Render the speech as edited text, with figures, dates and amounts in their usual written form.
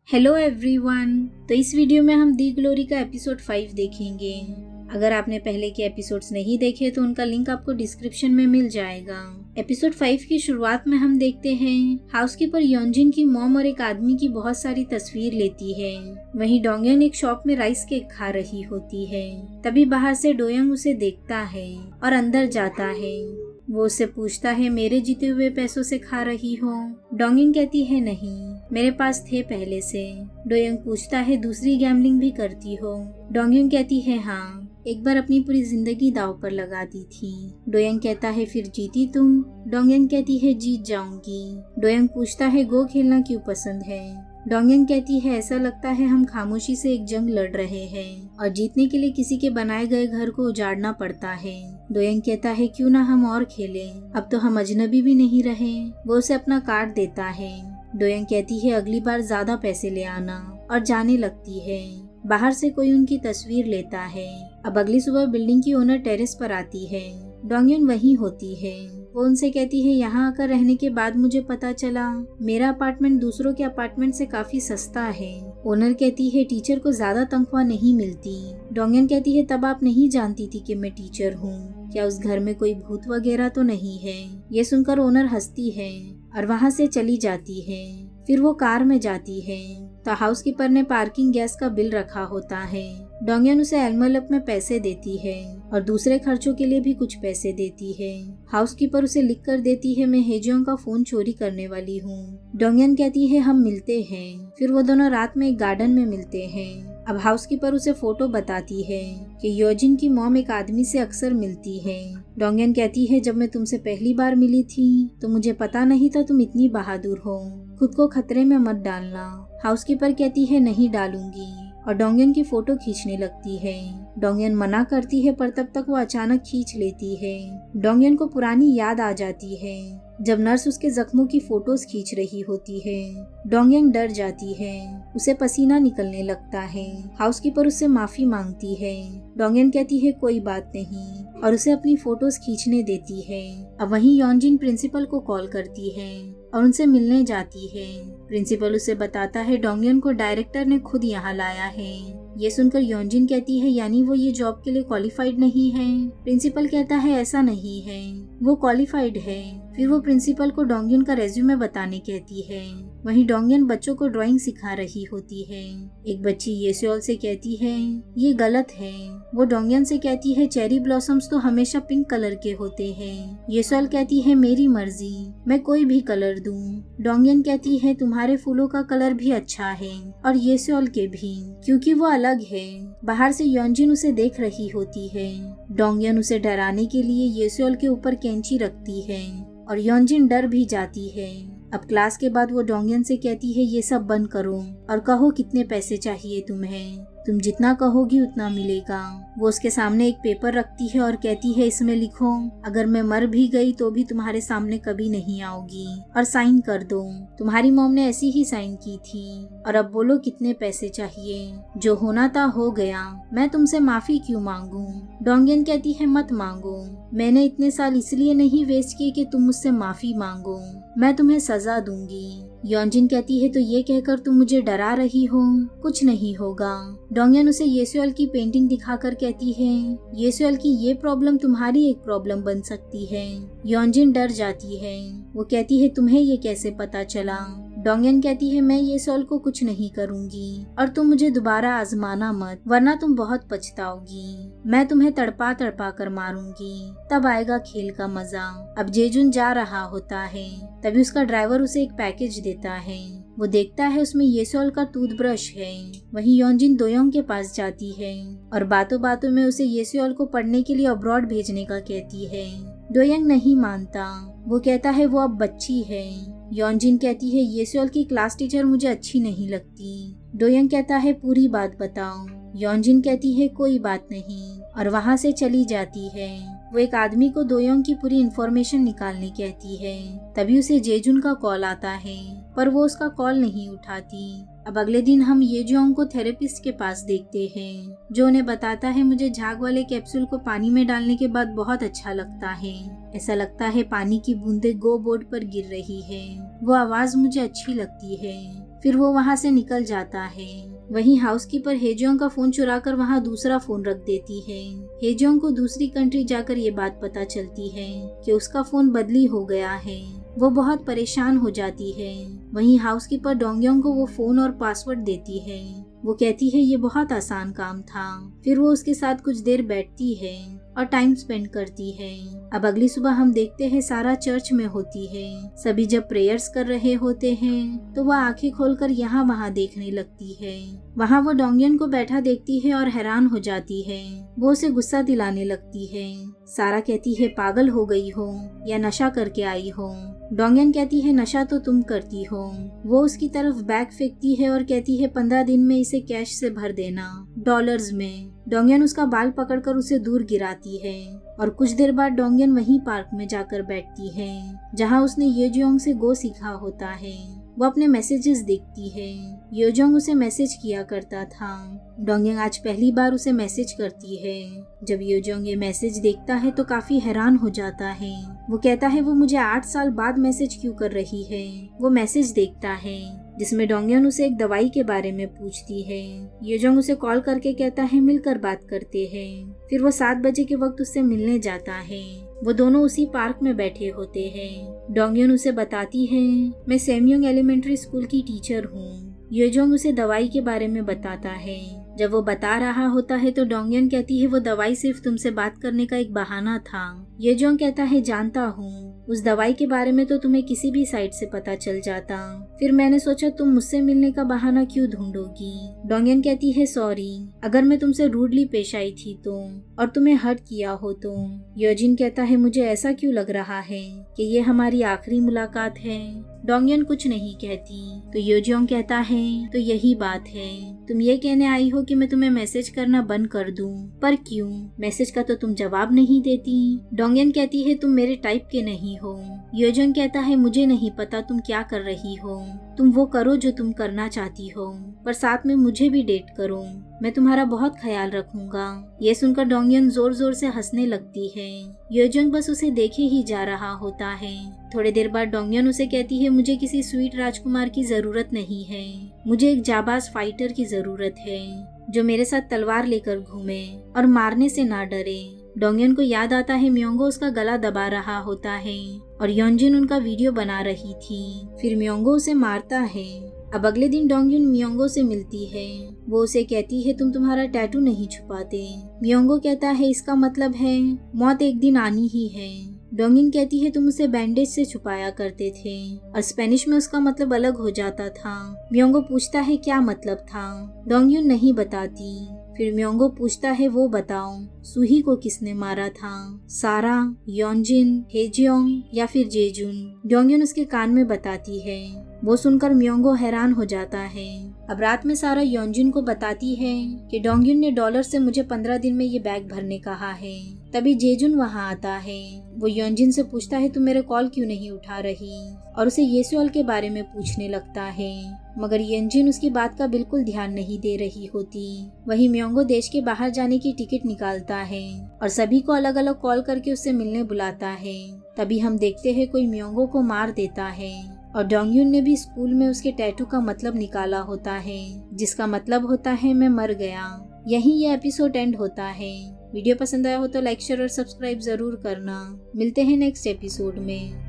Hello everyone. तो इस video में हम दी ग्लोरी का एपिसोड 5 देखेंगे। अगर आपने पहले के एपिसोड्स नहीं देखे तो उनका लिंक आपको डिस्क्रिप्शन में मिल जाएगा। एपिसोड 5 की शुरुआत में हम देखते हैं हाउसकीपर योंजिन की मॉम और एक आदमी की बहुत सारी तस्वीर लेती है। वहीं डोंगयन एक शॉप में राइस केक खा रही होती है। तभी बाहर से डोयोंग उसे देखता है और अंदर जाता है। वो उससे पूछता है, मेरे जीते हुए पैसों से खा रही हो? डोंगयन कहती है, नहीं, मेरे पास थे पहले से। डोयोंग पूछता है, दूसरी गैम्बलिंग भी करती हो? डोंगयन कहती है, हाँ, एक बार अपनी पूरी जिंदगी दांव पर लगा दी थी। डोयोंग कहता है, फिर जीती तुम? डोंगयन कहती है, जीत जाऊंगी। डोयोंग पूछता है, गो खेलना क्यों पसंद है? डोंगयन कहती है, ऐसा लगता है हम खामोशी से एक जंग लड़ रहे हैं और जीतने के लिए किसी के बनाए गए घर को उजाड़ना पड़ता है। डोयोंग कहता है, क्यों ना हम और खेलें, अब तो हम अजनबी भी नहीं रहे। वो उसे अपना कार्ड देता है। डोयोंग कहती है, अगली बार ज्यादा पैसे ले आना, और जाने लगती है। बाहर से कोई उनकी तस्वीर लेता है। अब अगली सुबह बिल्डिंग की ओनर टेरेस पर आती है। डोंगयन वहीं होती है। वो उनसे कहती है, यहाँ आकर रहने के बाद मुझे पता चला मेरा अपार्टमेंट दूसरों के अपार्टमेंट से काफी सस्ता है। ओनर कहती है, टीचर को ज्यादा तनख्वाह नहीं मिलती। डोंगयन कहती है, तब आप नहीं जानती थी कि मैं टीचर हूँ। क्या उस घर में कोई भूत वगैरह तो नहीं है? ये सुनकर ओनर हंसती है और वहाँ से चली जाती है। फिर वो कार में जाती है तो हाउसकीपर ने पार्किंग गैस का बिल रखा होता है। डोंगयन उसे एनवेलप में पैसे देती है और दूसरे खर्चों के लिए भी कुछ पैसे देती है। हाउसकीपर उसे लिख कर देती है, मैं हेजियोंग का फोन चोरी करने वाली हूँ। डोंगयन कहती है, हम मिलते हैं। फिर वो दोनों रात में एक गार्डन में मिलते हैं। अब हाउसकीपर उसे फोटो बताती है कि योजिन की मॉम एक आदमी से अक्सर मिलती है। डोंगयन कहती है, जब मैं तुमसे पहली बार मिली थी तो मुझे पता नहीं था तुम इतनी बहादुर हो। खुद को खतरे में मत डालना। हाउसकीपर कहती है, नहीं डालूंगी, और डोंगयन की फोटो खींचने लगती है। डोंगयन मना करती है पर तब तक वो अचानक खींच लेती है। डोंगयन को पुरानी याद आ जाती है जब नर्स उसके जख्मों की फोटोज खींच रही होती है। डोंगयन डर जाती है, उसे पसीना निकलने लगता है। हाउसकीपर उससे माफी मांगती है। डोंगयन कहती है, कोई बात नहीं, और उसे अपनी फोटोज खींचने देती है। अब वहीं योंजिन प्रिंसिपल को कॉल करती है और उनसे मिलने जाती है। प्रिंसिपल उसे बताता है, डोंगयन को डायरेक्टर ने खुद यहाँ लाया है। ये सुनकर योंजिन कहती है, यानी वो ये जॉब के लिए क्वालिफाइड नहीं है? प्रिंसिपल कहता है, ऐसा नहीं है, वो क्वालिफाइड है। फिर वो प्रिंसिपल को डोंगयन का रेज्यूमे बताने कहती है। वहीं डोंगयन बच्चों को ड्राइंग सिखा रही होती है। एक बच्ची येसोल से कहती है, ये गलत है। वो डोंगयन से कहती है, चेरी ब्लॉसम्स तो हमेशा पिंक कलर के होते हैं। येसोल कहती है, मेरी मर्जी, मैं कोई भी कलर दूं। डोंगयन कहती है, तुम्हारे फूलों का कलर भी अच्छा है और येसोल के भी, क्योंकि वो अलग है। बाहर से योंजिन उसे देख रही होती है। डोंगयन उसे डराने के लिए येसोल के ऊपर कैंची रखती है और योंजिन डर भी जाती है। अब क्लास के बाद वो डोंगयन से कहती है, ये सब बंद करो और कहो कितने पैसे चाहिए तुम्हें। तुम जितना कहोगी उतना मिलेगा। वो उसके सामने एक पेपर रखती है और कहती है, इसमें लिखो, अगर मैं मर भी गई तो भी तुम्हारे सामने कभी नहीं आऊंगी, और साइन कर दो। तुम्हारी मॉम ने ऐसी ही साइन की थी। और अब बोलो कितने पैसे चाहिए? जो होना था हो गया, मैं तुमसे माफी क्यों मांगू? डोंगयन कहती है, मत मांगो, मैंने इतने साल इसलिए नहीं वेस्ट किए कि तुम मुझसे माफी मांगो, मैं तुम्हें सजा दूंगी। योंजिन कहती है, तो ये कहकर तुम मुझे डरा रही हो? कुछ नहीं होगा। डोंगयन उसे येसोल की पेंटिंग दिखाकर कहती है, येसोल की ये प्रॉब्लम तुम्हारी एक प्रॉब्लम बन सकती है। योंजिन डर जाती है। वो कहती है, तुम्हें ये कैसे पता चला? डोंगयन कहती है, मैं येसोल को कुछ नहीं करूंगी और तुम मुझे दोबारा आजमाना मत, वरना तुम बहुत पछताओगी। मैं तुम्हें तड़पा तड़पा कर मारूंगी, तब आएगा खेल का मजा। अब जेजुन जा रहा होता है, तभी उसका ड्राइवर उसे एक पैकेज देता है। वो देखता है उसमें येसोल का टूथब्रश है। वहीं योंजिन डोयोंग के पास जाती है और बातों बातों में उसे येसोल को पढ़ने के लिए अब्रॉड भेजने का कहती है। डोयोंग नहीं मानता। वो कहता है वो अब बच्ची है। योंजिन कहती है, येसोल की क्लास टीचर मुझे अच्छी नहीं लगती। डोयोंग कहता है, पूरी बात बताओ। योंजिन कहती है, कोई बात नहीं, और वहाँ से चली जाती है। वो एक आदमी को डोयोंग की पूरी इन्फॉर्मेशन निकालने कहती है। तभी उसे जेजुन का कॉल आता है, पर वो उसका कॉल नहीं उठाती। अब अगले दिन हम येजोंग को थेरेपिस्ट के पास देखते हैं, जो उन्हें बताता है, मुझे झाग वाले कैप्सूल को पानी में डालने के बाद बहुत अच्छा लगता है। ऐसा लगता है पानी की बूंदें गो बोर्ड पर गिर रही है। वो आवाज मुझे अच्छी लगती है। फिर वो वहाँ से निकल जाता है। वहीं हाउसकीपर हेजोंग का फोन चुराकर वहाँ दूसरा फोन रख देती है। हेजोंग को दूसरी कंट्री जाकर ये बात पता चलती है कि उसका फोन बदली हो गया है। वो बहुत परेशान हो जाती है। वहीं हाउसकीपर डोंगयोंग को वो फोन और पासवर्ड देती है। वो कहती है ये बहुत आसान काम था। फिर वो उसके साथ कुछ देर बैठती है और टाइम स्पेंड करती है। अब अगली सुबह हम देखते हैं सारा चर्च में होती है। सभी जब प्रेयर्स कर रहे होते हैं तो वह आंखें खोलकर यहाँ वहाँ देखने लगती है। वहाँ वो डोंगयन को बैठा देखती है और हैरान हो जाती है। वो उसे गुस्सा दिलाने लगती है। सारा कहती है पागल हो गई हो या नशा करके आई हो। डोंगयन कहती है नशा तो तुम करती हो। वो उसकी तरफ बैग फेंकती है और कहती है 15 दिन में इसे कैश से भर देना, डॉलर्स में। डोंगयन उसका बाल पकड़कर उसे दूर गिराती है और कुछ देर बाद डोंगयन वहीं पार्क में जाकर बैठती है जहां उसने येजियोंग से गो सीखा होता है। वो अपने मैसेजेस देखती है। योजोंग उसे मैसेज किया करता था। डोंगयन आज पहली बार उसे मैसेज करती है। जब योजोंग ये मैसेज देखता है तो काफी हैरान हो जाता है। वो कहता है वो मुझे 8 साल बाद मैसेज क्यों कर रही है। वो मैसेज देखता है जिसमें डोंगयन उसे एक दवाई के बारे में पूछती है। योजोंग उसे कॉल करके कहता है मिलकर बात करते हैं। फिर वो 7 बजे के वक्त उससे मिलने जाता है। वो दोनों उसी पार्क में बैठे होते हैं। डोंगयन उसे बताती है मैं सेमयोंग एलिमेंट्री स्कूल की टीचर हूँ। योजोंग उसे दवाई के बारे में बताता है। जब वो बता रहा होता है तो डोंगयन कहती है वो दवाई सिर्फ तुमसे बात करने का एक बहाना था। योजोंग कहता है जानता हूँ, उस दवाई के बारे में तो तुम्हें किसी भी साइट से पता चल जाता। फिर मैंने सोचा तुम मुझसे मिलने का बहाना क्यों ढूंढोगी। डोंगयन कहती है सॉरी अगर मैं तुमसे रूडली पेश आई थी तो और तुम्हें हर्ट किया हो तो। योजिन कहता है मुझे ऐसा क्यों लग रहा है कि ये हमारी आखिरी मुलाकात है। डोंगयन कुछ नहीं कहती तो योजियोंग कहता है तो यही बात है, तुम ये कहने आई हो कि मैं तुम्हें मैसेज करना बंद कर दूं, पर क्यों? मैसेज का तो तुम जवाब नहीं देती। डोंगयन कहती है तुम मेरे टाइप के नहीं हो। योजियोंग कहता है मुझे नहीं पता तुम क्या कर रही हो, तुम वो करो जो तुम करना चाहती हो, पर साथ में मुझे भी डेट करो, मैं तुम्हारा बहुत ख्याल रखूंगा। ये सुनकर डोंगयन जोर जोर से हंसने लगती है। योजियोंग बस उसे देखे ही जा रहा होता है। थोड़ी देर बाद डोंगयन उसे कहती है मुझे किसी स्वीट राजकुमार की जरूरत नहीं है, मुझे एक जाबाज फाइटर की जरूरत है जो मेरे साथ तलवार लेकर घूमे और मारने से ना डरे। डोंगयन को याद आता है म्योंगो उसका गला दबा रहा होता है और योंजिन उनका वीडियो बना रही थी। फिर म्योंगो उसे मारता है। अब अगले दिन डोंगयन म्योंगो से मिलती है। वो उसे कहती है तुम तुम्हारा टैटू नहीं छुपाते। म्योंगो कहता है इसका मतलब है मौत एक दिन आनी ही है। डोंगयन कहती है तुम उसे बैंडेज से छुपाया करते थे और स्पेनिश में उसका मतलब अलग हो जाता था। म्योंगो पूछता है क्या मतलब था। डोंगयन नहीं बताती। फिर म्योंगो पूछता है वो बताओ सुही को किसने मारा था, सारा, योंजिन, हेजियोंग या फिर जेजुन। डोंगयन उसके कान में बताती है। वो सुनकर म्योंगो हैरान हो जाता है। अब रात में सारा योंजिन को बताती है कि डोंगयन ने डॉलर से मुझे 15 दिन में ये बैग भरने कहा है। तभी जेजुन वहाँ आता है। वो योंजिन से पूछता है तुम मेरे कॉल क्यों नहीं उठा रही और उसे येसुअल के बारे में पूछने लगता है, मगर योंजिन उसकी बात का बिल्कुल ध्यान नहीं दे रही होती। वही म्योंगो देश के बाहर जाने की टिकट निकालता है और सभी को अलग अलग कॉल करके उससे मिलने बुलाता है। तभी हम देखते हैं कोई म्योंगो को मार देता है और डोंगयन ने भी स्कूल में उसके टैटू का मतलब निकाला होता है जिसका मतलब होता है मैं मर गया। यहीं ये एपिसोड एंड होता है। वीडियो पसंद आया हो तो लाइक शेयर और सब्सक्राइब जरूर करना। मिलते हैं नेक्स्ट एपिसोड में।